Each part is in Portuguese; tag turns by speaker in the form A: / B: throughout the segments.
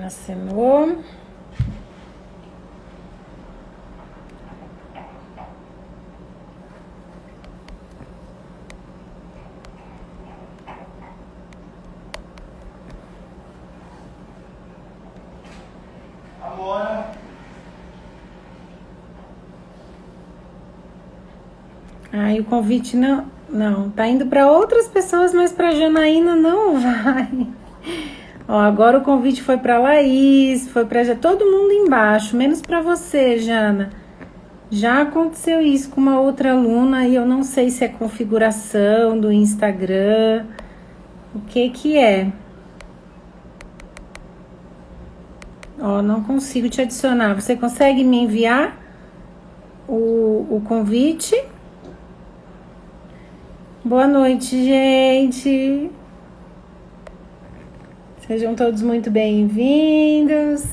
A: Acenou. Aí o convite não, tá indo para outras pessoas, mas para Janaína não vai. Ó, agora o convite foi para Laís, foi para todo mundo embaixo, menos para você, Jana. Já aconteceu isso com uma outra aluna e eu não sei se é configuração do Instagram, o que é. Ó, não consigo te adicionar. Você consegue me enviar o convite? Boa noite, gente. Sejam todos muito bem-vindos.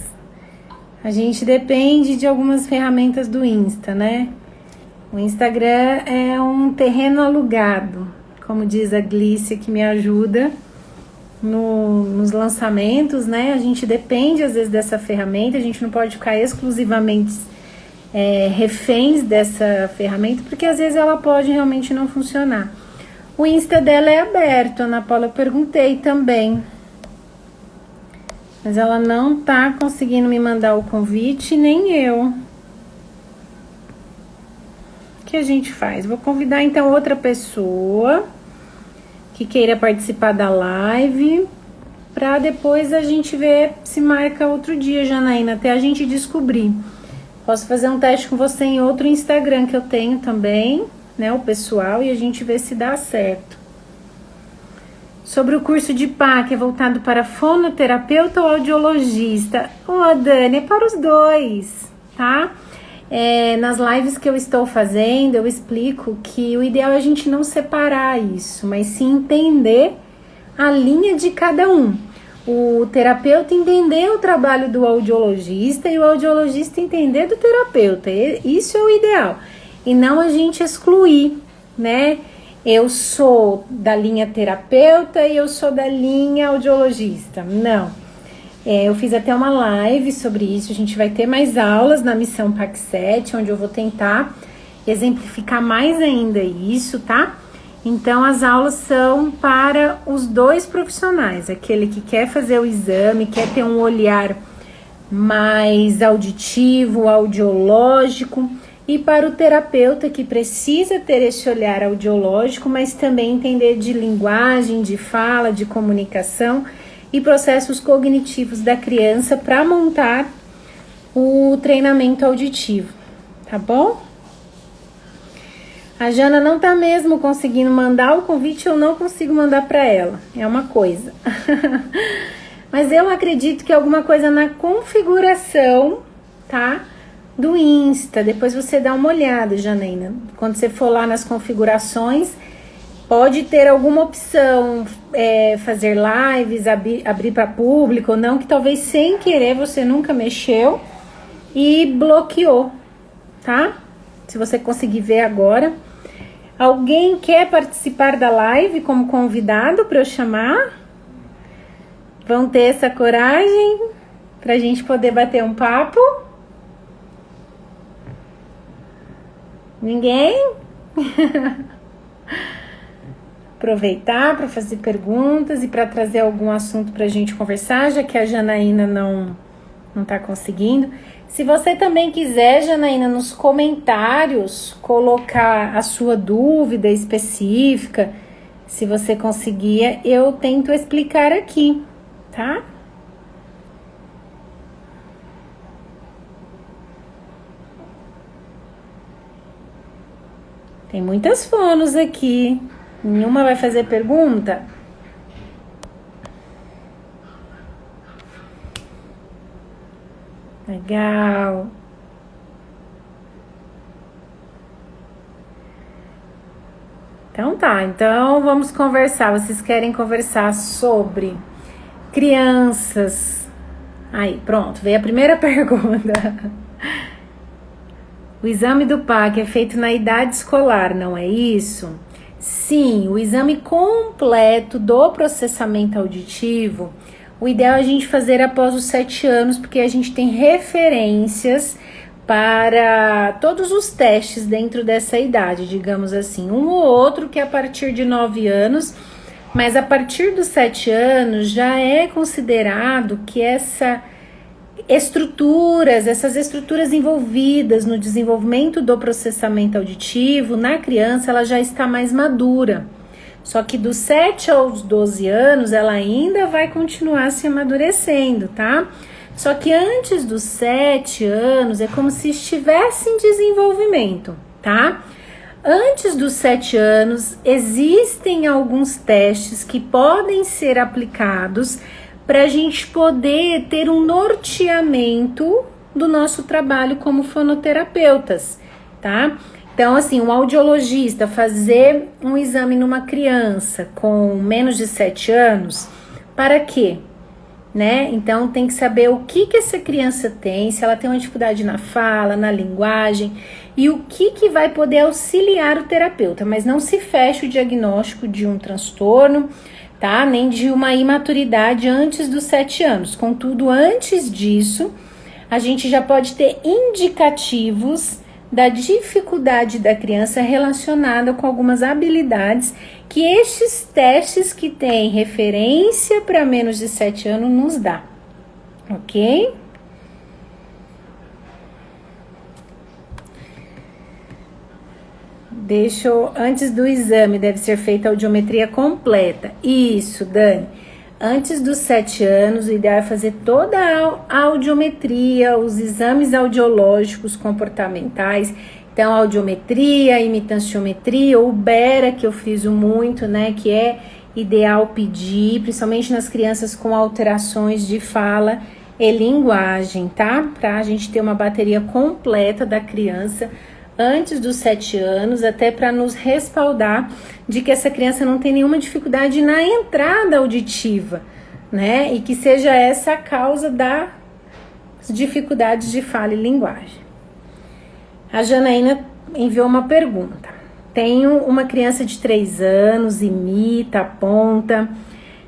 A: A gente depende de algumas ferramentas do Insta, né? O Instagram é um terreno alugado, como diz a Glícia, que me ajuda nos lançamentos, né? A gente depende, às vezes, dessa ferramenta. A gente não pode ficar exclusivamente reféns dessa ferramenta, porque às vezes ela pode realmente não funcionar. O Insta dela é aberto, Ana Paula, eu perguntei também. Mas ela não tá conseguindo me mandar o convite, nem eu. O que a gente faz? Vou convidar então outra pessoa que queira participar da live, para depois a gente ver se marca outro dia, Janaína, até a gente descobrir. Posso fazer um teste com você em outro Instagram que eu tenho também, né, o pessoal, e a gente vê se dá certo. Sobre o curso de PA, que é voltado para fonoterapeuta ou audiologista. Dani, é para os dois, tá? Nas lives que eu estou fazendo, eu explico que o ideal é a gente não separar isso, mas sim entender a linha de cada um. O terapeuta entender o trabalho do audiologista e o audiologista entender do terapeuta. Isso é o ideal. E não a gente excluir, né? Eu sou da linha terapeuta e eu sou da linha audiologista. Não. Eu fiz até uma live sobre isso. A gente vai ter mais aulas na Missão PAC 7, onde eu vou tentar exemplificar mais ainda isso, tá? Então, as aulas são para os dois profissionais. Aquele que quer fazer o exame, quer ter um olhar mais auditivo, audiológico, e para o terapeuta que precisa ter esse olhar audiológico, mas também entender de linguagem, de fala, de comunicação e processos cognitivos da criança para montar o treinamento auditivo, tá bom? A Jana não tá mesmo conseguindo mandar o convite, eu não consigo mandar para ela, é uma coisa. Mas eu acredito que é alguma coisa na configuração, tá? Do Insta, depois você dá uma olhada, Janaína. Quando você for lá nas configurações, pode ter alguma opção, fazer lives, abrir para público ou não, que talvez sem querer você nunca mexeu e bloqueou, tá? Se você conseguir ver agora. Alguém quer participar da live como convidado para eu chamar? Vão ter essa coragem para a gente poder bater um papo? Ninguém? Aproveitar para fazer perguntas e para trazer algum assunto para a gente conversar, já que a Janaína não está conseguindo. Se você também quiser, Janaína, nos comentários, colocar a sua dúvida específica, se você conseguir, eu tento explicar aqui, tá? Tem muitas fonos aqui. Nenhuma vai fazer pergunta? Legal. Então tá, então vamos conversar. Vocês querem conversar sobre crianças? Aí, pronto, veio a primeira pergunta. O exame do PAC é feito na idade escolar, não é isso? Sim, o exame completo do processamento auditivo, o ideal é a gente fazer após os 7 anos, porque a gente tem referências para todos os testes dentro dessa idade, digamos assim. Um ou outro que é a partir de 9 anos, mas a partir dos 7 anos já é considerado que essas estruturas envolvidas no desenvolvimento do processamento auditivo na criança, ela já está mais madura. Só que dos 7 aos 12 anos, ela ainda vai continuar se amadurecendo, tá? Só que antes dos 7 anos, é como se estivesse em desenvolvimento, tá? Antes dos 7 anos, existem alguns testes que podem ser aplicados para a gente poder ter um norteamento do nosso trabalho como fonoterapeutas, tá? Então, assim, um audiologista fazer um exame numa criança com menos de 7 anos, para quê? Né? Então, tem que saber o que essa criança tem, se ela tem uma dificuldade na fala, na linguagem, e o que vai poder auxiliar o terapeuta. Mas não se fecha o diagnóstico de um transtorno, tá? Nem de uma imaturidade antes dos 7 anos. Contudo, antes disso, a gente já pode ter indicativos da dificuldade da criança relacionada com algumas habilidades que estes testes que têm referência para menos de 7 anos nos dá, ok? Antes do exame deve ser feita a audiometria completa. Isso, Dani. Antes dos 7 anos, o ideal é fazer toda a audiometria, os exames audiológicos comportamentais. Então, audiometria, imitanciometria, ou BERA, que eu friso muito, né? Que é ideal pedir, principalmente nas crianças com alterações de fala e linguagem, tá? Pra gente ter uma bateria completa da criança antes dos 7 anos, até para nos respaldar de que essa criança não tem nenhuma dificuldade na entrada auditiva, né? E que seja essa a causa das dificuldades de fala e linguagem. A Janaína enviou uma pergunta. Tenho uma criança de 3 anos, imita, aponta,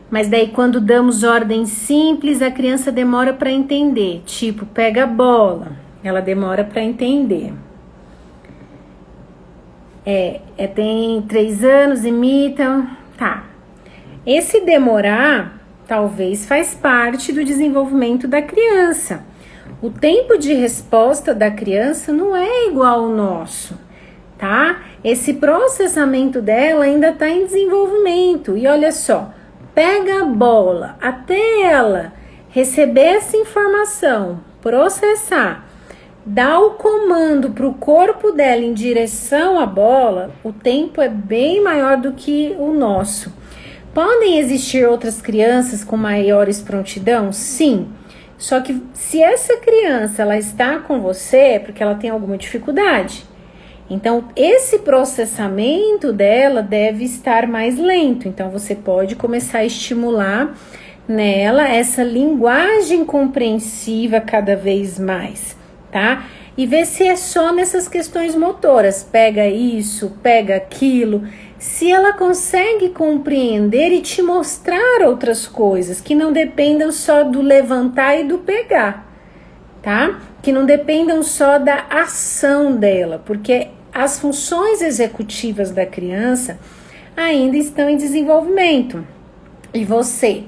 A: mas daí quando damos ordens simples, a criança demora para entender, tipo, pega a bola, ela demora para entender. Tem 3 anos, imita, tá. Esse demorar, talvez faz parte do desenvolvimento da criança. O tempo de resposta da criança não é igual ao nosso, tá? Esse processamento dela ainda está em desenvolvimento. E olha só, pega a bola, até ela receber essa informação, processar, dá o comando para o corpo dela em direção à bola, o tempo é bem maior do que o nosso. Podem existir outras crianças com maiores prontidão? Sim. Só que se essa criança ela está com você, é porque ela tem alguma dificuldade. Então, esse processamento dela deve estar mais lento. Então, você pode começar a estimular nela essa linguagem compreensiva cada vez mais, tá? E ver se é só nessas questões motoras, pega isso, pega aquilo, se ela consegue compreender e te mostrar outras coisas, que não dependam só do levantar e do pegar, tá? Que não dependam só da ação dela, porque as funções executivas da criança ainda estão em desenvolvimento. E você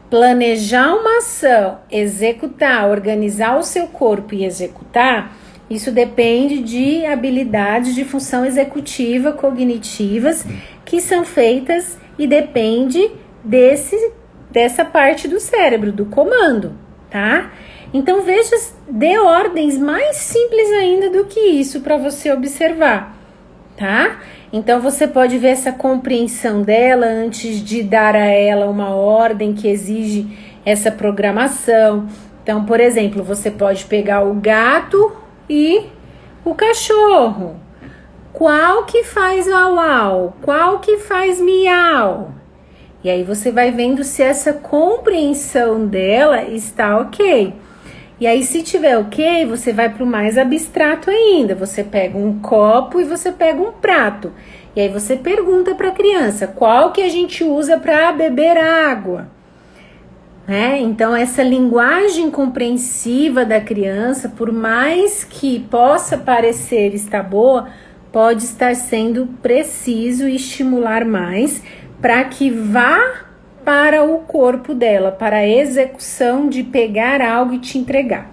A: planejar uma ação, executar, organizar o seu corpo e executar, isso depende de habilidades de função executiva, cognitivas, que são feitas e depende dessa parte do cérebro, do comando, tá? Então, dê ordens mais simples ainda do que isso para você observar, tá? Então, você pode ver essa compreensão dela antes de dar a ela uma ordem que exige essa programação. Então, por exemplo, você pode pegar o gato e o cachorro. Qual que faz au-au? Qual que faz miau? E aí você vai vendo se essa compreensão dela está ok. E aí, se tiver ok, você vai para o mais abstrato ainda. Você pega um copo e você pega um prato. E aí você pergunta para a criança, qual que a gente usa para beber água? né? Então, essa linguagem compreensiva da criança, por mais que possa parecer estar boa, pode estar sendo preciso estimular mais para que vá para o corpo dela, para a execução de pegar algo e te entregar.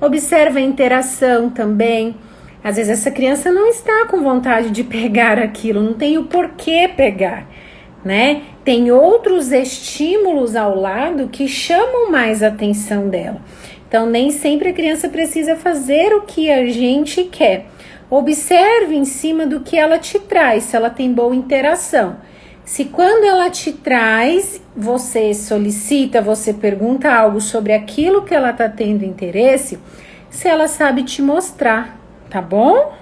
A: Observa a interação também. Às vezes essa criança não está com vontade de pegar aquilo, não tem o porquê pegar, né? Tem outros estímulos ao lado que chamam mais a atenção dela. Então, nem sempre a criança precisa fazer o que a gente quer. Observe em cima do que ela te traz, se ela tem boa interação. Se quando ela te traz, você solicita, você pergunta algo sobre aquilo que ela está tendo interesse, se ela sabe te mostrar, tá bom?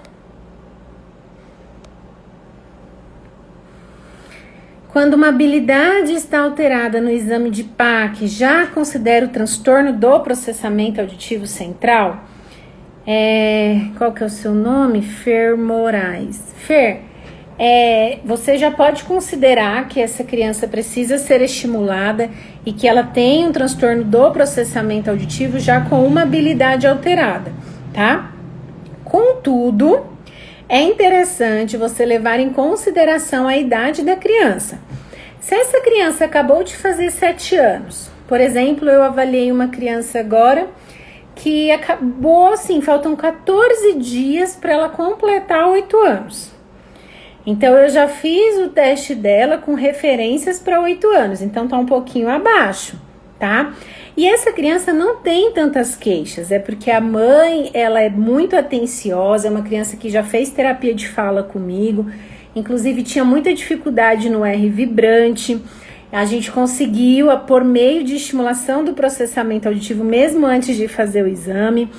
A: Quando uma habilidade está alterada no exame de PAC, já considera o transtorno do processamento auditivo central? Qual que é o seu nome? Fer Moraes. Fer, você já pode considerar que essa criança precisa ser estimulada e que ela tem um transtorno do processamento auditivo já com uma habilidade alterada, tá? Contudo, é interessante você levar em consideração a idade da criança. Se essa criança acabou de fazer 7 anos, por exemplo, eu avaliei uma criança agora que acabou assim, faltam 14 dias para ela completar 8 anos. Então, eu já fiz o teste dela com referências para 8 anos, então tá um pouquinho abaixo, tá? E essa criança não tem tantas queixas, é porque a mãe, ela é muito atenciosa, é uma criança que já fez terapia de fala comigo, inclusive tinha muita dificuldade no R vibrante. A gente conseguiu, por meio de estimulação do processamento auditivo, mesmo antes de fazer o exame.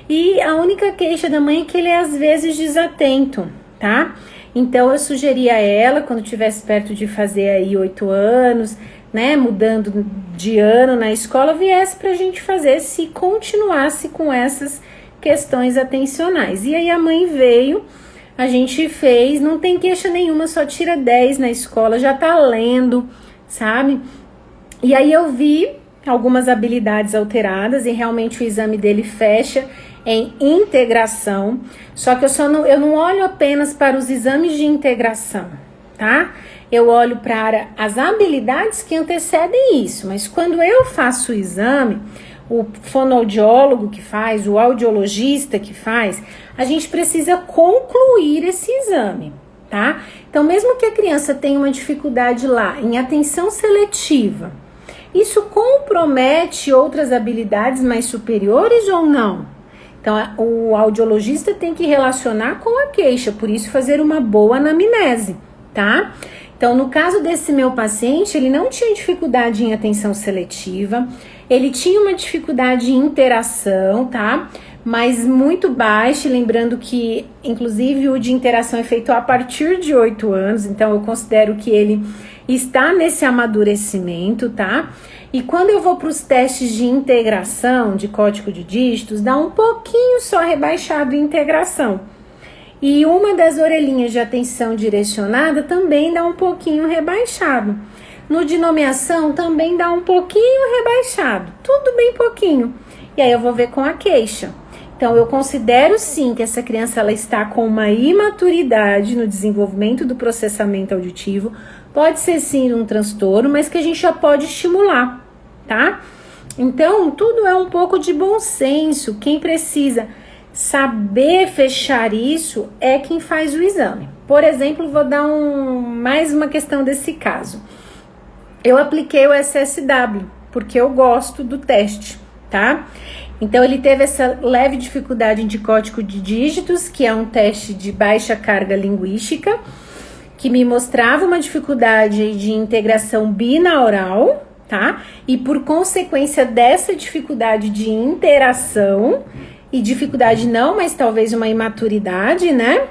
A: E a única queixa da mãe é que ele é às vezes desatento, tá? Então eu sugeri a ela, quando tivesse perto de fazer aí 8 anos, né, mudando de ano na escola, viesse pra gente fazer se continuasse com essas questões atencionais. E aí a mãe veio, a gente fez, não tem queixa nenhuma, só tira 10 na escola, já tá lendo, sabe? E aí eu vi algumas habilidades alteradas e realmente o exame dele fecha em integração, só que eu não olho apenas para os exames de integração, tá? Eu olho para as habilidades que antecedem isso, mas quando eu faço o exame, o fonoaudiólogo que faz, o audiologista que faz, a gente precisa concluir esse exame, tá? Então, mesmo que a criança tenha uma dificuldade lá em atenção seletiva, isso compromete outras habilidades mais superiores ou não? Então, o audiologista tem que relacionar com a queixa, por isso fazer uma boa anamnese, tá? Então, no caso desse meu paciente, ele não tinha dificuldade em atenção seletiva, ele tinha uma dificuldade em interação, tá? Mas muito baixa, lembrando que, inclusive, o de interação é feito a partir de 8 anos, então eu considero que ele está nesse amadurecimento, tá? E quando eu vou para os testes de integração de código de dígitos, dá um pouquinho só rebaixado em integração. E uma das orelhinhas de atenção direcionada também dá um pouquinho rebaixado. No de nomeação também dá um pouquinho rebaixado, tudo bem pouquinho. E aí eu vou ver com a queixa. Então eu considero sim que essa criança ela está com uma imaturidade no desenvolvimento do processamento auditivo. Pode ser sim um transtorno, mas que a gente já pode estimular, tá? Então tudo é um pouco de bom senso. Quem precisa saber fechar isso é quem faz o exame. Por exemplo, vou dar mais uma questão desse caso. Eu apliquei o SSW, porque eu gosto do teste, tá? Então, ele teve essa leve dificuldade de código de dígitos, que é um teste de baixa carga linguística, que me mostrava uma dificuldade de integração binaural, tá? E por consequência dessa dificuldade de interação, e dificuldade não, mas talvez uma imaturidade, né?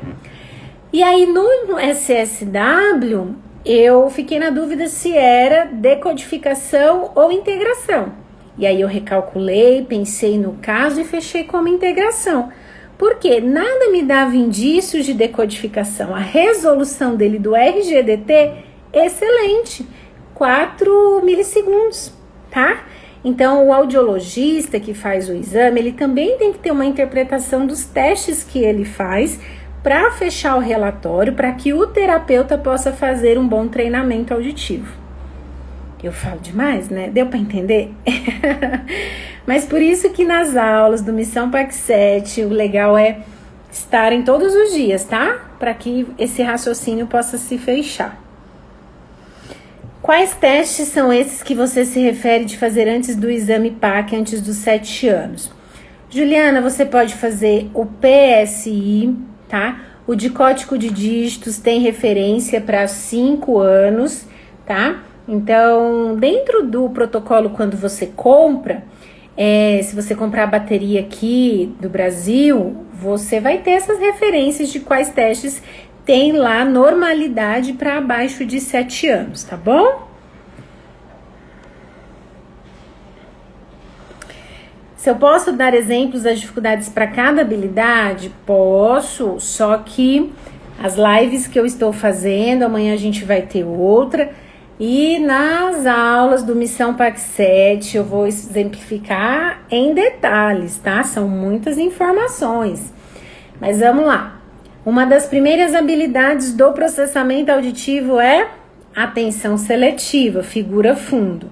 A: E aí no SSW, eu fiquei na dúvida se era decodificação ou integração. E aí eu recalculei, pensei no caso e fechei como integração. Porque nada me dava indícios de decodificação. A resolução dele do RGDT, excelente. 4 milissegundos, tá? Então, o audiologista que faz o exame, ele também tem que ter uma interpretação dos testes que ele faz para fechar o relatório, para que o terapeuta possa fazer um bom treinamento auditivo. Eu falo demais, né? Deu para entender? Mas por isso que nas aulas do Missão PAC 7, o legal é estarem todos os dias, tá? Para que esse raciocínio possa se fechar. Quais testes são esses que você se refere de fazer antes do exame PAC, antes dos 7 anos? Juliana, você pode fazer o PSI, tá? O de código de dígitos tem referência para 5 anos, tá? Então, dentro do protocolo, quando você compra, se você comprar a bateria aqui do Brasil, você vai ter essas referências de quais testes tem lá normalidade para abaixo de 7 anos, tá bom? Se eu posso dar exemplos das dificuldades para cada habilidade? Posso, só que as lives que eu estou fazendo, amanhã a gente vai ter outra, e nas aulas do Missão PAC 7 eu vou exemplificar em detalhes, tá? São muitas informações, mas vamos lá. Uma das primeiras habilidades do processamento auditivo é atenção seletiva, figura fundo.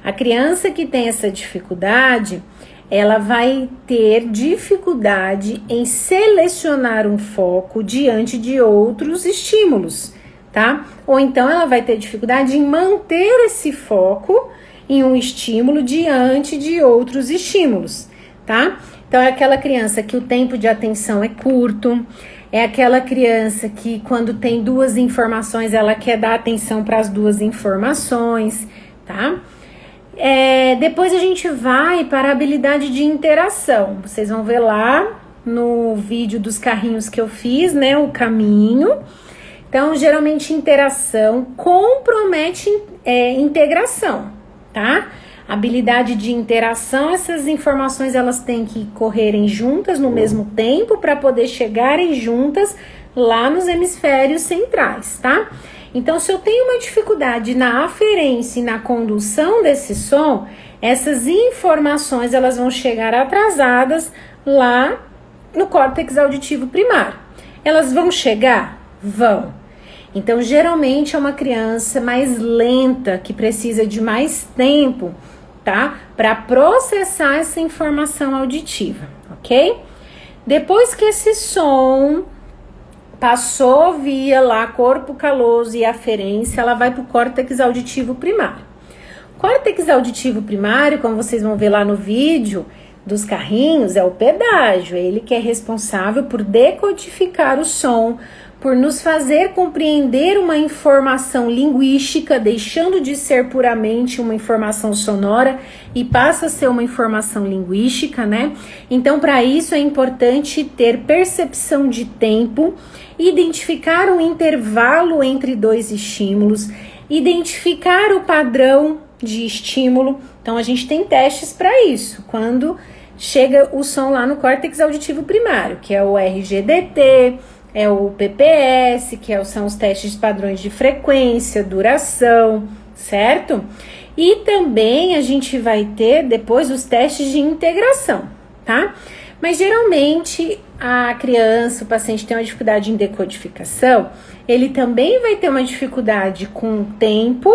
A: A criança que tem essa dificuldade, ela vai ter dificuldade em selecionar um foco diante de outros estímulos, tá? Ou então ela vai ter dificuldade em manter esse foco em um estímulo diante de outros estímulos, tá? Então é aquela criança que o tempo de atenção é curto, é aquela criança que quando tem 2 informações, ela quer dar atenção para as 2 informações, tá? Depois a gente vai para a habilidade de interação. Vocês vão ver lá no vídeo dos carrinhos que eu fiz, né? O caminho. Então, geralmente, interação compromete integração, tá? Habilidade de interação, essas informações elas têm que correrem juntas no mesmo tempo para poder chegarem juntas lá nos hemisférios centrais, tá? Então, se eu tenho uma dificuldade na aferência e na condução desse som, essas informações elas vão chegar atrasadas lá no córtex auditivo primário. Elas vão chegar? Vão. Então, geralmente é uma criança mais lenta, que precisa de mais tempo, tá? Para processar essa informação auditiva, ok? Depois que esse som passou via lá corpo caloso e aferência, ela vai para o córtex auditivo primário. Córtex auditivo primário, como vocês vão ver lá no vídeo dos carrinhos, é o pedágio. É ele que é responsável por decodificar o som, por nos fazer compreender uma informação linguística, deixando de ser puramente uma informação sonora e passa a ser uma informação linguística, né? Então, para isso é importante ter percepção de tempo, identificar o intervalo entre 2 estímulos, identificar o padrão de estímulo. Então, a gente tem testes para isso, quando chega o som lá no córtex auditivo primário, que é o RGDT, é o PPS, que são os testes de padrões de frequência, duração, certo? E também a gente vai ter depois os testes de integração, tá? Mas geralmente a criança, o paciente tem uma dificuldade em decodificação, ele também vai ter uma dificuldade com o tempo,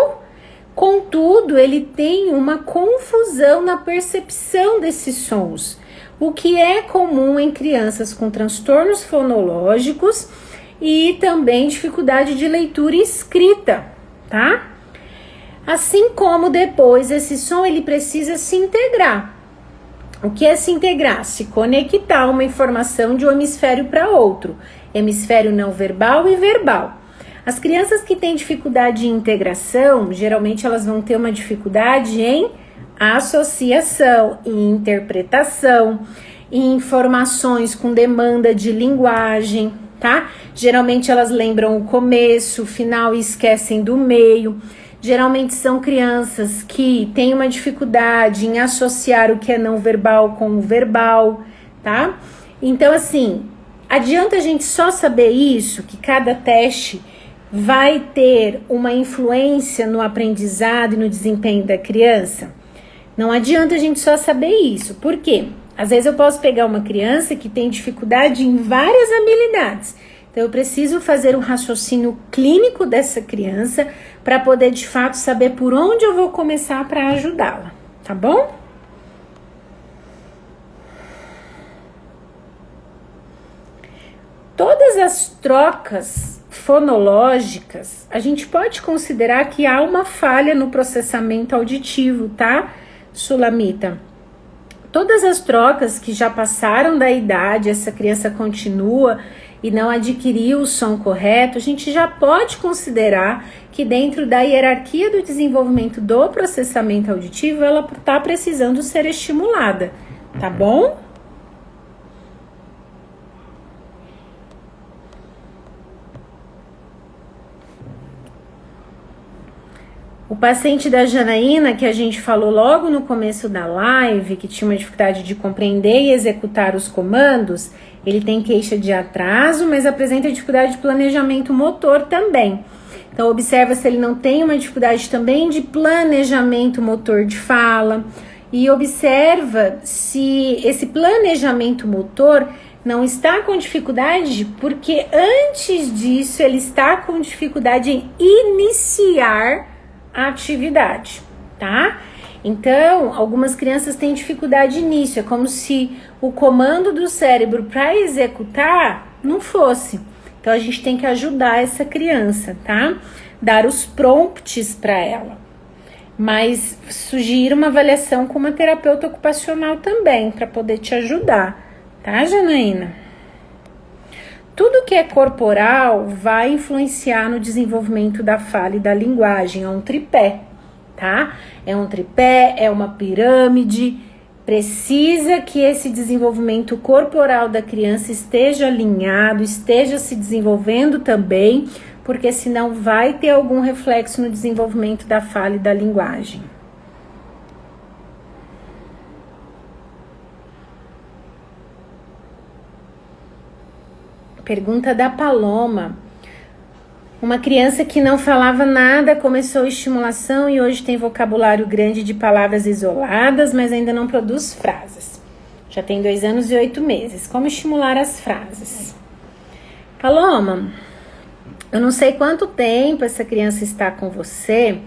A: contudo, ele tem uma confusão na percepção desses sons, o que é comum em crianças com transtornos fonológicos e também dificuldade de leitura e escrita, tá? Assim como depois esse som ele precisa se integrar. O que é se integrar? Se conectar uma informação de um hemisfério para outro, hemisfério não verbal e verbal. As crianças que têm dificuldade de integração, geralmente elas vão ter uma dificuldade em associação e interpretação, e informações com demanda de linguagem, tá? Geralmente elas lembram o começo, o final e esquecem do meio. Geralmente são crianças que têm uma dificuldade em associar o que é não verbal com o verbal, tá? Então, assim, adianta a gente só saber isso, que cada teste vai ter uma influência no aprendizado e no desempenho da criança? Não adianta a gente só saber isso. Por quê? Às vezes eu posso pegar uma criança que tem dificuldade em várias habilidades. Então eu preciso fazer um raciocínio clínico dessa criança para poder de fato saber por onde eu vou começar para ajudá-la, tá bom? Todas as trocas fonológicas, a gente pode considerar que há uma falha no processamento auditivo, tá, Sulamita? Todas as trocas que já passaram da idade, essa criança continua e não adquiriu o som correto, a gente já pode considerar que dentro da hierarquia do desenvolvimento do processamento auditivo, ela está precisando ser estimulada, tá bom? O paciente da Janaína, que a gente falou logo no começo da live, que tinha uma dificuldade de compreender e executar os comandos, ele tem queixa de atraso, mas apresenta dificuldade de planejamento motor também. Então, observa se ele não tem uma dificuldade também de planejamento motor de fala e observa se esse planejamento motor não está com dificuldade, porque antes disso ele está com dificuldade em iniciar a atividade, tá? Então, algumas crianças têm dificuldade nisso, é como se o comando do cérebro para executar não fosse. Então, a gente tem que ajudar essa criança, tá? Dar os prompts para ela. Mas sugiro uma avaliação com uma terapeuta ocupacional também, para poder te ajudar, tá, Janaína? Tudo que é corporal vai influenciar no desenvolvimento da fala e da linguagem. É um tripé, tá? É um tripé, é uma pirâmide. Precisa que esse desenvolvimento corporal da criança esteja alinhado, esteja se desenvolvendo também, porque senão vai ter algum reflexo no desenvolvimento da fala e da linguagem. Pergunta da Paloma. Uma criança que não falava nada começou estimulação e hoje tem vocabulário grande de palavras isoladas, mas ainda não produz frases. Já tem 2 anos e 8 meses. Como estimular as frases? Paloma, eu não sei quanto tempo essa criança está com você,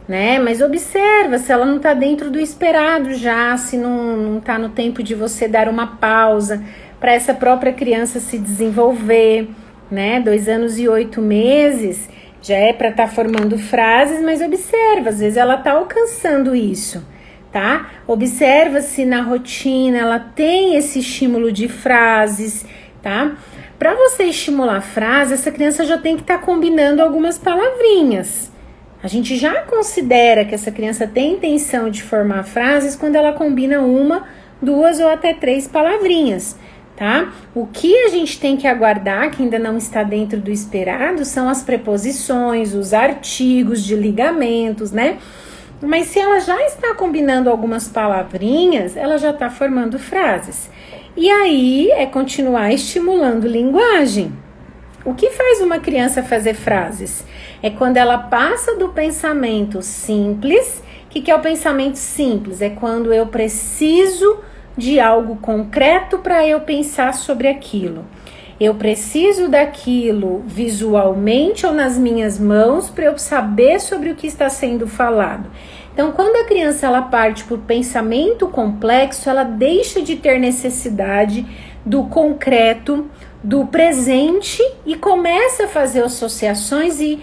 A: né? Mas observa se ela não está dentro do esperado já, se não está no tempo de você dar uma pausa para essa própria criança se desenvolver, né? 2 anos e 8 meses já é para estar formando frases, mas observa, às vezes ela está alcançando isso, tá? Observa se na rotina ela tem esse estímulo de frases, tá? Para você estimular a frase, essa criança já tem que estar combinando algumas palavrinhas. A gente já considera que essa criança tem intenção de formar frases quando ela combina 1, 2 ou até 3 palavrinhas. Tá? O que a gente tem que aguardar, que ainda não está dentro do esperado, são as preposições, os artigos de ligamentos, né? Mas se ela já está combinando algumas palavrinhas, ela já está formando frases. E aí é continuar estimulando linguagem. O que faz uma criança fazer frases? É quando ela passa do pensamento simples. O que é o pensamento simples? É quando eu preciso de algo concreto para eu pensar sobre aquilo. Eu preciso daquilo visualmente ou nas minhas mãos para eu saber sobre o que está sendo falado. Então, quando a criança ela parte por pensamento complexo, ela deixa de ter necessidade do concreto, do presente e começa a fazer associações e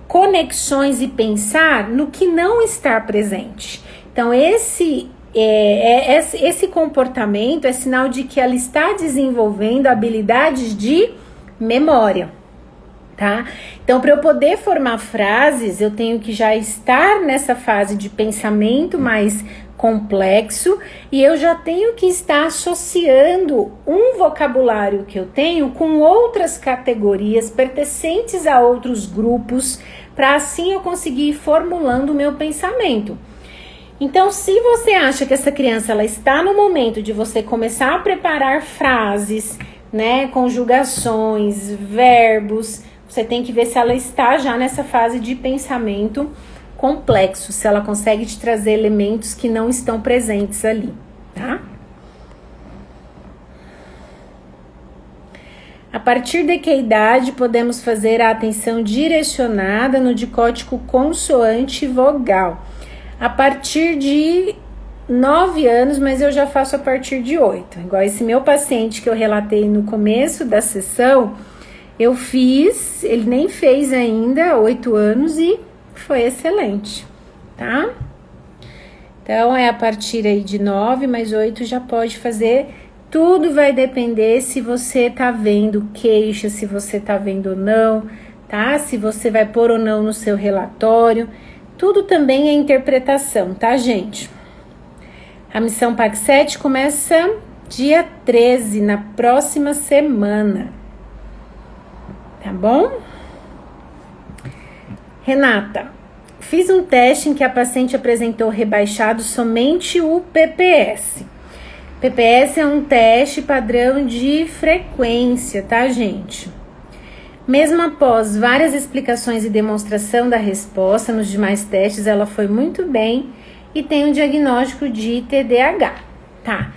A: conexões e pensar no que não está presente. Então, esse comportamento é sinal de que ela está desenvolvendo habilidades de memória, tá? Então, para eu poder formar frases, eu tenho que já estar nessa fase de pensamento mais complexo e eu já tenho que estar associando um vocabulário que eu tenho com outras categorias pertencentes a outros grupos, para assim eu conseguir ir formulando o meu pensamento. Então, se você acha que essa criança ela está no momento de você começar a preparar frases, né, conjugações, verbos, você tem que ver se ela está já nessa fase de pensamento complexo, se ela consegue te trazer elementos que não estão presentes ali, tá? A partir de que idade podemos fazer a atenção direcionada no dicótico consoante vogal? A partir de 9 anos, mas eu já faço a partir de 8. Igual esse meu paciente que eu relatei no começo da sessão, eu fiz, ele nem fez ainda 8 anos e foi excelente, tá? Então é a partir aí de 9, mais 8 já pode fazer. Tudo vai depender se você tá vendo queixa, se você tá vendo ou não, tá? Se você vai pôr ou não no seu relatório. Tudo também é interpretação, tá, gente? A missão PAC 7 começa dia 13, na próxima semana. Tá bom? Renata, fiz um teste em que a paciente apresentou rebaixado somente o PPS. PPS é um teste padrão de frequência, tá, gente? Mesmo após várias explicações e demonstração da resposta nos demais testes, ela foi muito bem e tem um diagnóstico de TDAH, tá?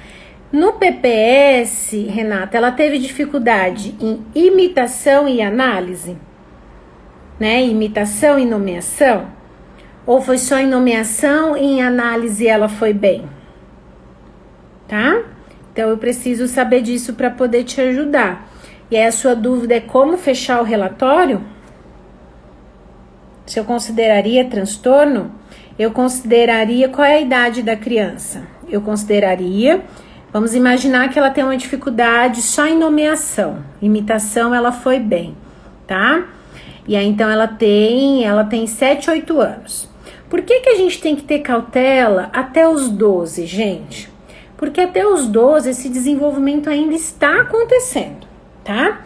A: No PPS, Renata, ela teve dificuldade em imitação e análise, né? Imitação e nomeação? Ou foi só em nomeação e em análise ela foi bem? Tá? Então eu preciso saber disso para poder te ajudar. E aí a sua dúvida é como fechar o relatório? Se eu consideraria transtorno? Eu consideraria qual é a idade da criança? Eu consideraria, vamos imaginar que ela tem uma dificuldade só em nomeação. Imitação ela foi bem, tá? E aí então ela tem 7, 8 anos. Por que a gente tem que ter cautela até os 12, gente? Porque até os 12 esse desenvolvimento ainda está acontecendo, tá?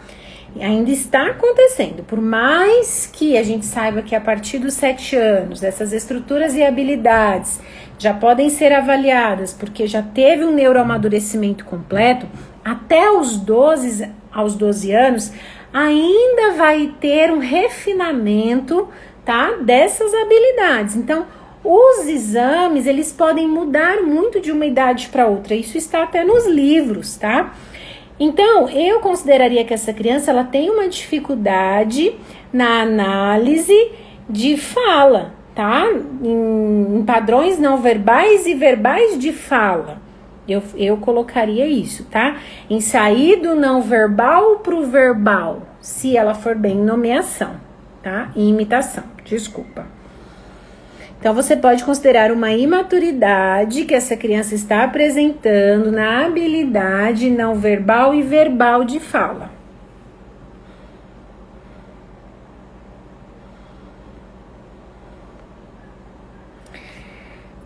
A: Ainda está acontecendo. Por mais que a gente saiba que a partir dos 7 anos, essas estruturas e habilidades já podem ser avaliadas, porque já teve um neuroamadurecimento completo, até os 12 anos, ainda vai ter um refinamento, tá? Dessas habilidades. Então, os exames, eles podem mudar muito de uma idade para outra. Isso está até nos livros, tá? Então, eu consideraria que essa criança, ela tem uma dificuldade na análise de fala, tá? Em padrões não verbais e verbais de fala. Eu colocaria isso, tá? Em sair do não verbal pro verbal, se ela for bem em nomeação, tá? Em imitação, desculpa. Então, você pode considerar uma imaturidade que essa criança está apresentando na habilidade não verbal e verbal de fala.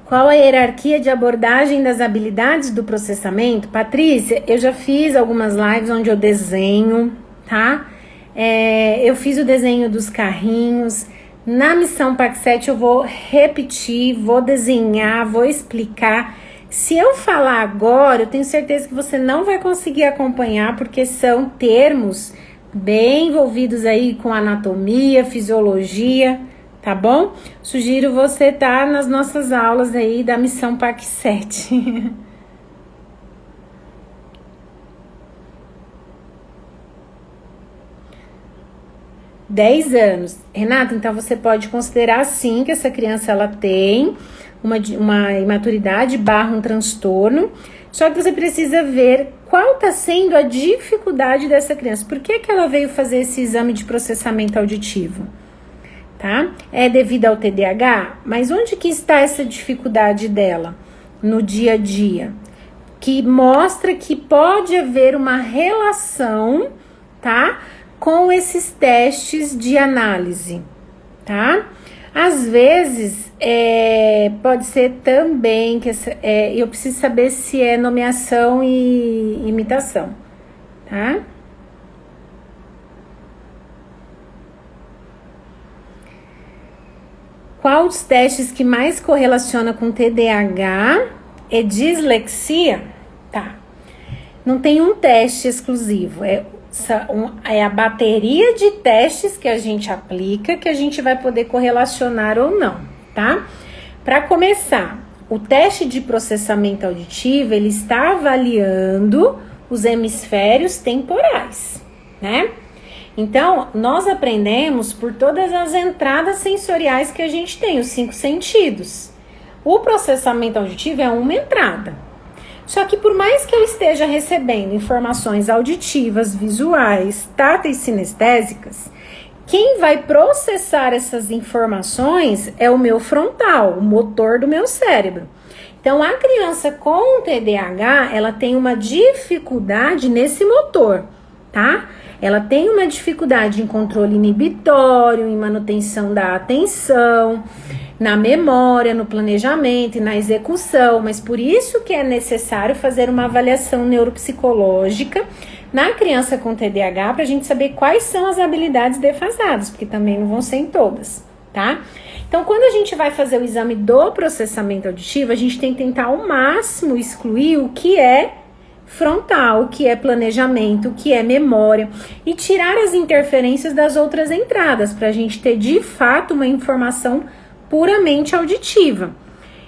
A: Qual a hierarquia de abordagem das habilidades do processamento? Patrícia, eu já fiz algumas lives onde eu desenho, tá? Eu fiz o desenho dos carrinhos. Na missão PAC 7 eu vou repetir, vou desenhar, vou explicar. Se eu falar agora, eu tenho certeza que você não vai conseguir acompanhar, porque são termos bem envolvidos aí com anatomia, fisiologia, tá bom? Sugiro você estar nas nossas aulas aí da missão PAC 7. 10 anos. Renata, então você pode considerar sim que essa criança ela tem uma imaturidade / um transtorno, só que você precisa ver qual está sendo a dificuldade dessa criança. Por que ela veio fazer esse exame de processamento auditivo? Tá? É devido ao TDAH? Mas onde que está essa dificuldade dela no dia a dia? Que mostra que pode haver uma relação, tá? Com esses testes de análise, tá? Às vezes, pode ser também que eu preciso saber se é nomeação e imitação, tá? Qual os testes que mais correlaciona com TDAH e dislexia? Tá. Não tem um teste exclusivo, é a bateria de testes que a gente aplica que a gente vai poder correlacionar ou não, tá? Para começar, o teste de processamento auditivo, ele está avaliando os hemisférios temporais, né? Então, nós aprendemos por todas as entradas sensoriais que a gente tem, os 5 sentidos. O processamento auditivo é uma entrada. Só que por mais que eu esteja recebendo informações auditivas, visuais, táteis e sinestésicas, quem vai processar essas informações é o meu frontal, o motor do meu cérebro. Então, a criança com TDAH, ela tem uma dificuldade nesse motor, tá? Ela tem uma dificuldade em controle inibitório, em manutenção da atenção, na memória, no planejamento e na execução, mas por isso que é necessário fazer uma avaliação neuropsicológica na criança com TDAH para a gente saber quais são as habilidades defasadas, porque também não vão ser em todas, tá? Então, quando a gente vai fazer o exame do processamento auditivo, a gente tem que tentar ao máximo excluir o que é frontal, o que é planejamento, o que é memória e tirar as interferências das outras entradas para a gente ter de fato uma informação puramente auditiva.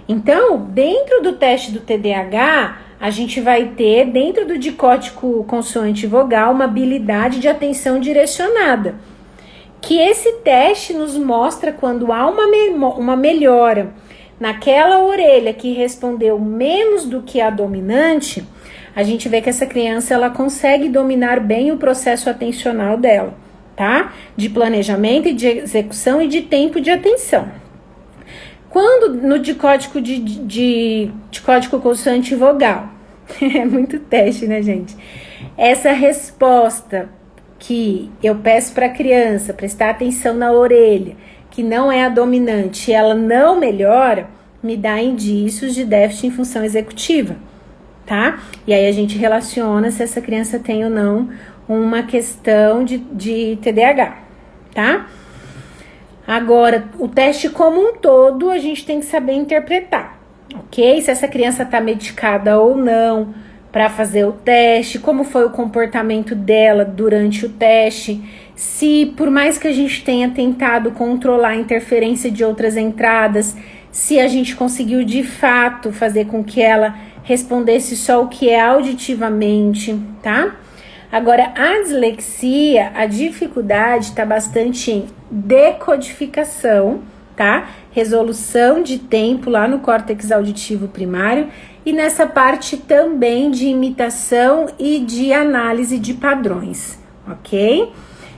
A: Então, dentro do teste do TDAH, a gente vai ter, dentro do dicótico consoante vogal, uma habilidade de atenção direcionada, que esse teste nos mostra quando há uma melhora naquela orelha que respondeu menos do que a dominante. A gente vê que essa criança, ela consegue dominar bem o processo atencional dela, tá? De planejamento e de execução e de tempo de atenção. Quando no dicótico dicótico consoante vogal, é muito teste, né, gente? Essa resposta que eu peço para a criança prestar atenção na orelha, que não é a dominante, ela não melhora, me dá indícios de déficit em função executiva, tá? E aí a gente relaciona se essa criança tem ou não uma questão de TDAH, tá? Agora, o teste como um todo, a gente tem que saber interpretar, ok? Se essa criança está medicada ou não para fazer o teste, como foi o comportamento dela durante o teste, se por mais que a gente tenha tentado controlar a interferência de outras entradas, se a gente conseguiu de fato fazer com que ela respondesse só o que é auditivamente, tá? Agora, a dislexia, a dificuldade está bastante em decodificação, tá? Resolução de tempo lá no córtex auditivo primário e nessa parte também de imitação e de análise de padrões, ok?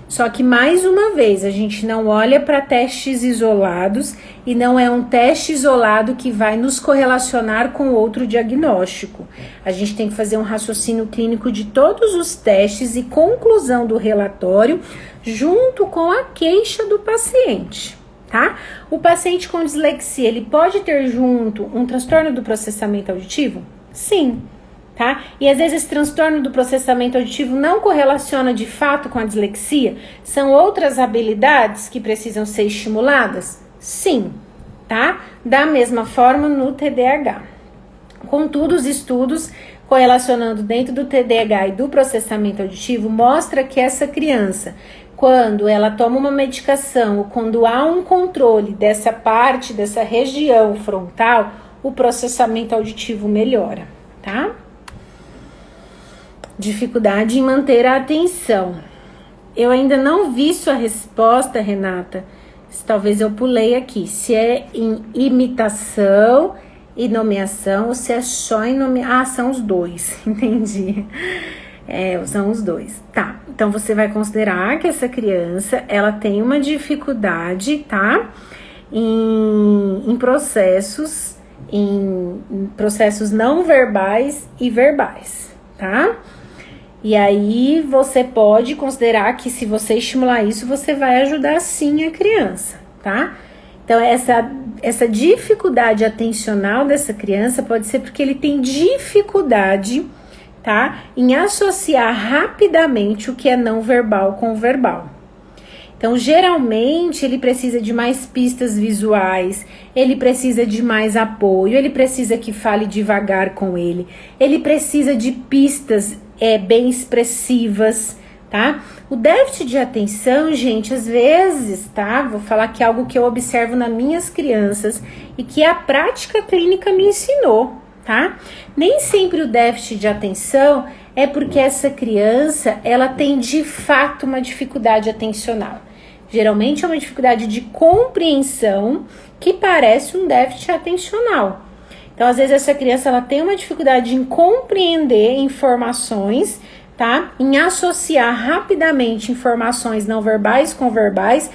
A: Só que, mais uma vez, a gente não olha para testes isolados e não é um teste isolado que vai nos correlacionar com outro diagnóstico. A gente tem que fazer um raciocínio clínico de todos os testes e conclusão do relatório junto com a queixa do paciente, tá? O paciente com dislexia, ele pode ter junto um transtorno do processamento auditivo? Sim. Tá? E às vezes esse transtorno do processamento auditivo não correlaciona de fato com a dislexia? São outras habilidades que precisam ser estimuladas? Sim, tá? Da mesma forma no TDAH. Contudo, os estudos correlacionando dentro do TDAH e do processamento auditivo mostra que essa criança, quando ela toma uma medicação ou quando há um controle dessa parte, dessa região frontal, o processamento auditivo melhora, tá? Dificuldade em manter a atenção. Eu ainda não vi sua resposta, Renata. Talvez eu pulei aqui. Se é em imitação e nomeação ou se é só em nomeação. Ah, são os dois. Entendi. São os dois. Tá. Então você vai considerar que essa criança, ela tem uma dificuldade, tá? Em processos não verbais e verbais, tá? E aí você pode considerar que se você estimular isso, você vai ajudar sim a criança, tá? Então essa dificuldade atencional dessa criança pode ser porque ele tem dificuldade, tá? Em associar rapidamente o que é não verbal com o verbal. Então, geralmente, ele precisa de mais pistas visuais, ele precisa de mais apoio, ele precisa que fale devagar com ele precisa de pistas bem expressivas tá? O déficit de atenção, gente, às vezes, tá? Vou falar que é algo que eu observo nas minhas crianças e que a prática clínica me ensinou, tá? Nem sempre o déficit de atenção é porque essa criança, ela tem de fato uma dificuldade atencional. Geralmente é uma dificuldade de compreensão que parece um déficit atencional. Então, às vezes, essa criança, ela tem uma dificuldade em compreender informações, tá? Em associar rapidamente informações não verbais com verbais.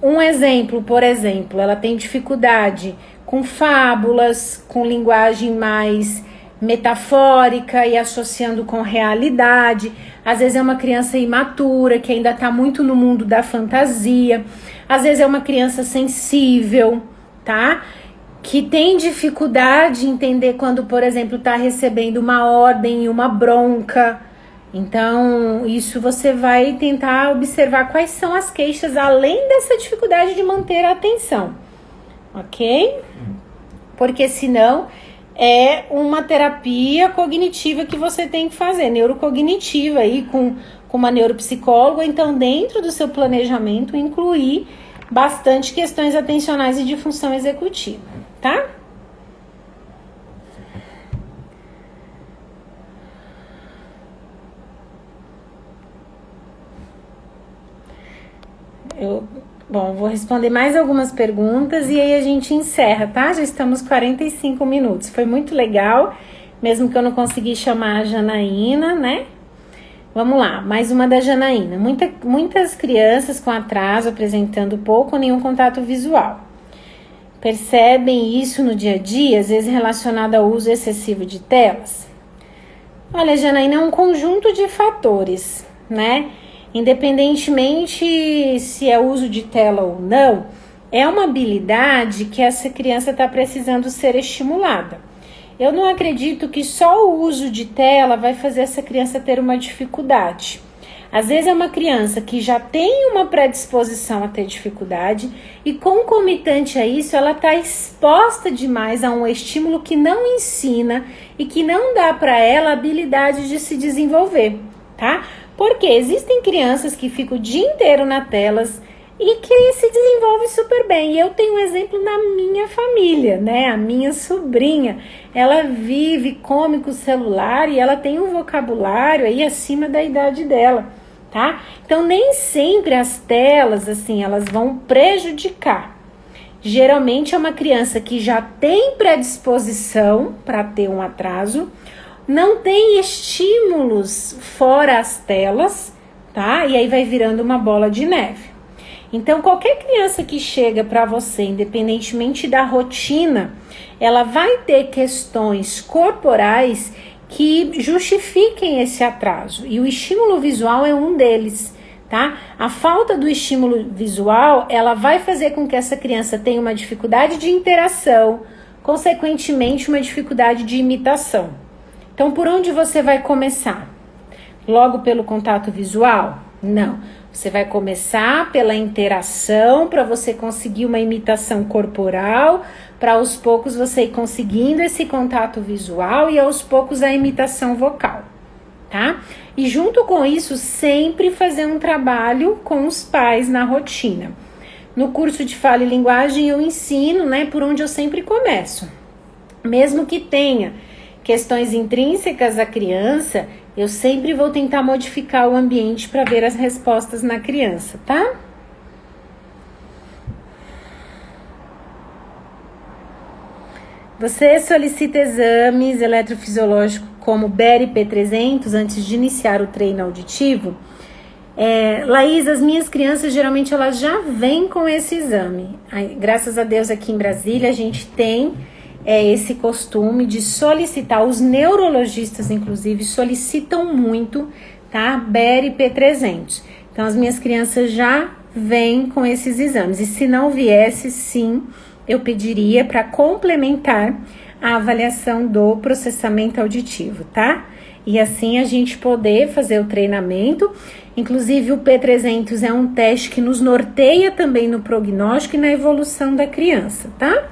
A: Um exemplo, por exemplo, ela tem dificuldade com fábulas, com linguagem mais metafórica e associando com realidade. Às vezes é uma criança imatura, que ainda está muito no mundo da fantasia. Às vezes é uma criança sensível, tá? Que tem dificuldade em entender quando, por exemplo, está recebendo uma ordem e uma bronca. Então, isso você vai tentar observar quais são as queixas, além dessa dificuldade de manter a atenção, ok? Porque senão é uma terapia cognitiva que você tem que fazer, neurocognitiva aí com uma neuropsicóloga. Então, dentro do seu planejamento, incluir bastante questões atencionais e de função executiva, tá? Vou responder mais algumas perguntas e aí a gente encerra, tá? Já estamos 45 minutos. Foi muito legal, mesmo que eu não consegui chamar a Janaína, né? Vamos lá, mais uma da Janaína. Muitas crianças com atraso apresentando pouco ou nenhum contato visual. Percebem isso no dia a dia, às vezes relacionado ao uso excessivo de telas? Olha, Janaína, é um conjunto de fatores, né? Independentemente se é uso de tela ou não, é uma habilidade que essa criança está precisando ser estimulada. Eu não acredito que só o uso de tela vai fazer essa criança ter uma dificuldade. Às vezes é uma criança que já tem uma predisposição a ter dificuldade e concomitante a isso, ela está exposta demais a um estímulo que não ensina e que não dá para ela a habilidade de se desenvolver, tá? Porque existem crianças que ficam o dia inteiro nas telas e que se desenvolvem super bem. E eu tenho um exemplo na minha família, né? A minha sobrinha, ela vive, come com o celular e ela tem um vocabulário aí acima da idade dela, tá? Então, nem sempre as telas, assim, elas vão prejudicar. Geralmente é uma criança que já tem predisposição para ter um atraso, não tem estímulos fora as telas, tá? E aí vai virando uma bola de neve. Então, qualquer criança que chega para você, independentemente da rotina, ela vai ter questões corporais que justifiquem esse atraso. E o estímulo visual é um deles, tá? A falta do estímulo visual, ela vai fazer com que essa criança tenha uma dificuldade de interação, consequentemente, uma dificuldade de imitação. Então, por onde você vai começar? Logo pelo contato visual? Não. Você vai começar pela interação, para você conseguir uma imitação corporal, para aos poucos você ir conseguindo esse contato visual e aos poucos a imitação vocal, tá? E junto com isso, sempre fazer um trabalho com os pais na rotina. No curso de Fala e Linguagem eu ensino, né, por onde eu sempre começo. Mesmo que tenha questões intrínsecas à criança, eu sempre vou tentar modificar o ambiente para ver as respostas na criança, tá? Você solicita exames eletrofisiológicos como BER-P300 antes de iniciar o treino auditivo? Laís, as minhas crianças geralmente elas já vêm com esse exame. Graças a Deus aqui em Brasília a gente tem esse costume de solicitar, os neurologistas inclusive solicitam muito, tá? BER-P300. Então as minhas crianças já vêm com esses exames e se não viesse, sim, eu pediria para complementar a avaliação do processamento auditivo, tá? E assim a gente poder fazer o treinamento. Inclusive o P300 é um teste que nos norteia também no prognóstico e na evolução da criança, tá?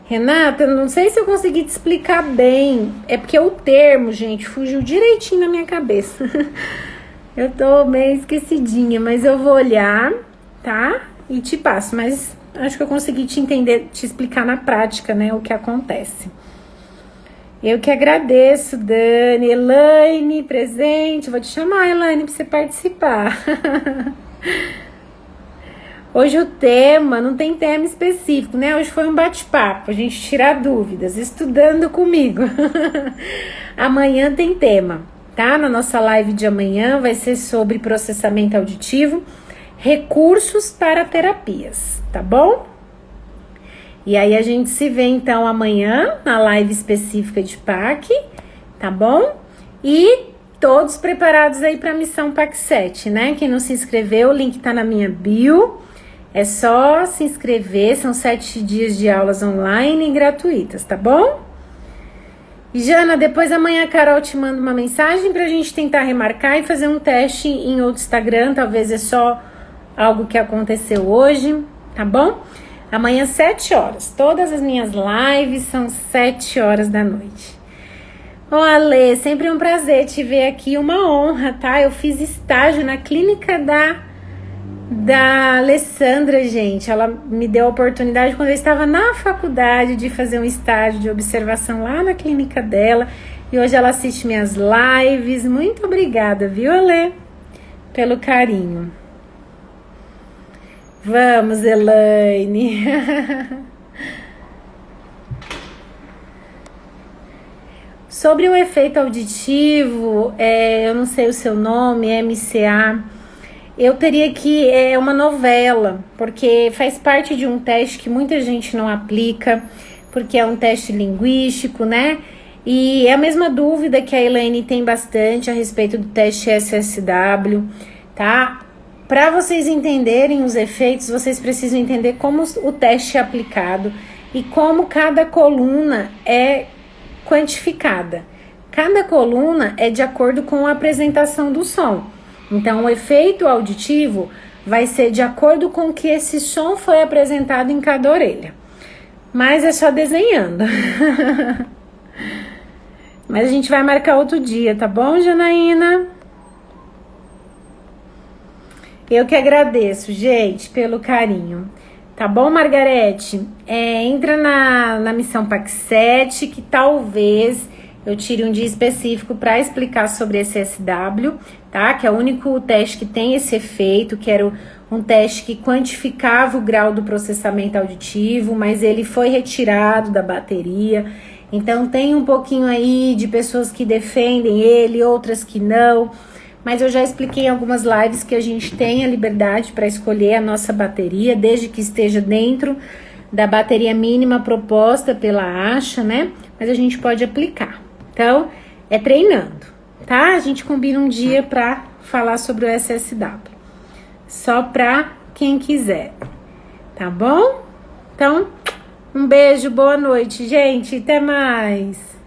A: Renata, não sei se eu consegui te explicar bem. É porque o termo, gente, fugiu direitinho na minha cabeça. Eu tô meio esquecidinha, mas eu vou olhar, tá? E te passo, mas acho que eu consegui te entender, te explicar na prática, né, o que acontece. Eu que agradeço, Dani. Elaine, presente. Vou te chamar, Elaine, pra você participar. Hoje o tema, não tem tema específico, né? Hoje foi um bate-papo, a gente tirar dúvidas, estudando comigo. Amanhã tem tema, tá? Na nossa live de amanhã vai ser sobre processamento auditivo, recursos para terapias, tá bom? E aí a gente se vê então amanhã na live específica de PAC, tá bom? E todos preparados aí para a missão PAC 7, né? Quem não se inscreveu, o link tá na minha bio. É só se inscrever, são 7 dias de aulas online e gratuitas, tá bom? E Jana, depois amanhã a Carol te manda uma mensagem pra gente tentar remarcar e fazer um teste em outro Instagram, talvez é só algo que aconteceu hoje, tá bom? Amanhã 7 horas, todas as minhas lives são 7 horas da noite. Ô Ale, sempre um prazer te ver aqui, uma honra, tá? Eu fiz estágio na clínica da Alessandra, gente. Ela me deu a oportunidade quando eu estava na faculdade de fazer um estágio de observação lá na clínica dela. E hoje ela assiste minhas lives. Muito obrigada, viu, Ale? Pelo carinho. Vamos, Elaine. Sobre o efeito auditivo, eu não sei o seu nome, MCA. Eu teria que, uma novela, porque faz parte de um teste que muita gente não aplica, porque é um teste linguístico, né? E é a mesma dúvida que a Elaine tem bastante a respeito do teste SSW, tá? Para vocês entenderem os efeitos, vocês precisam entender como o teste é aplicado e como cada coluna é quantificada. Cada coluna é de acordo com a apresentação do som. Então, o efeito auditivo vai ser de acordo com que esse som foi apresentado em cada orelha. Mas é só desenhando. Mas a gente vai marcar outro dia, tá bom, Janaína? Eu que agradeço, gente, pelo carinho. Tá bom, Margarete? Entra na missão PAC 7, que talvez eu tire um dia específico para explicar sobre esse SW, tá? Que é o único teste que tem esse efeito, que era um teste que quantificava o grau do processamento auditivo, mas ele foi retirado da bateria. Então tem um pouquinho aí de pessoas que defendem ele, outras que não. Mas eu já expliquei em algumas lives que a gente tem a liberdade para escolher a nossa bateria, desde que esteja dentro da bateria mínima proposta pela ASHA, né? Mas a gente pode aplicar. Então, é treinando, tá? A gente combina um dia para falar sobre o SSW. Só para quem quiser, tá bom? Então, um beijo, boa noite, gente. Até mais.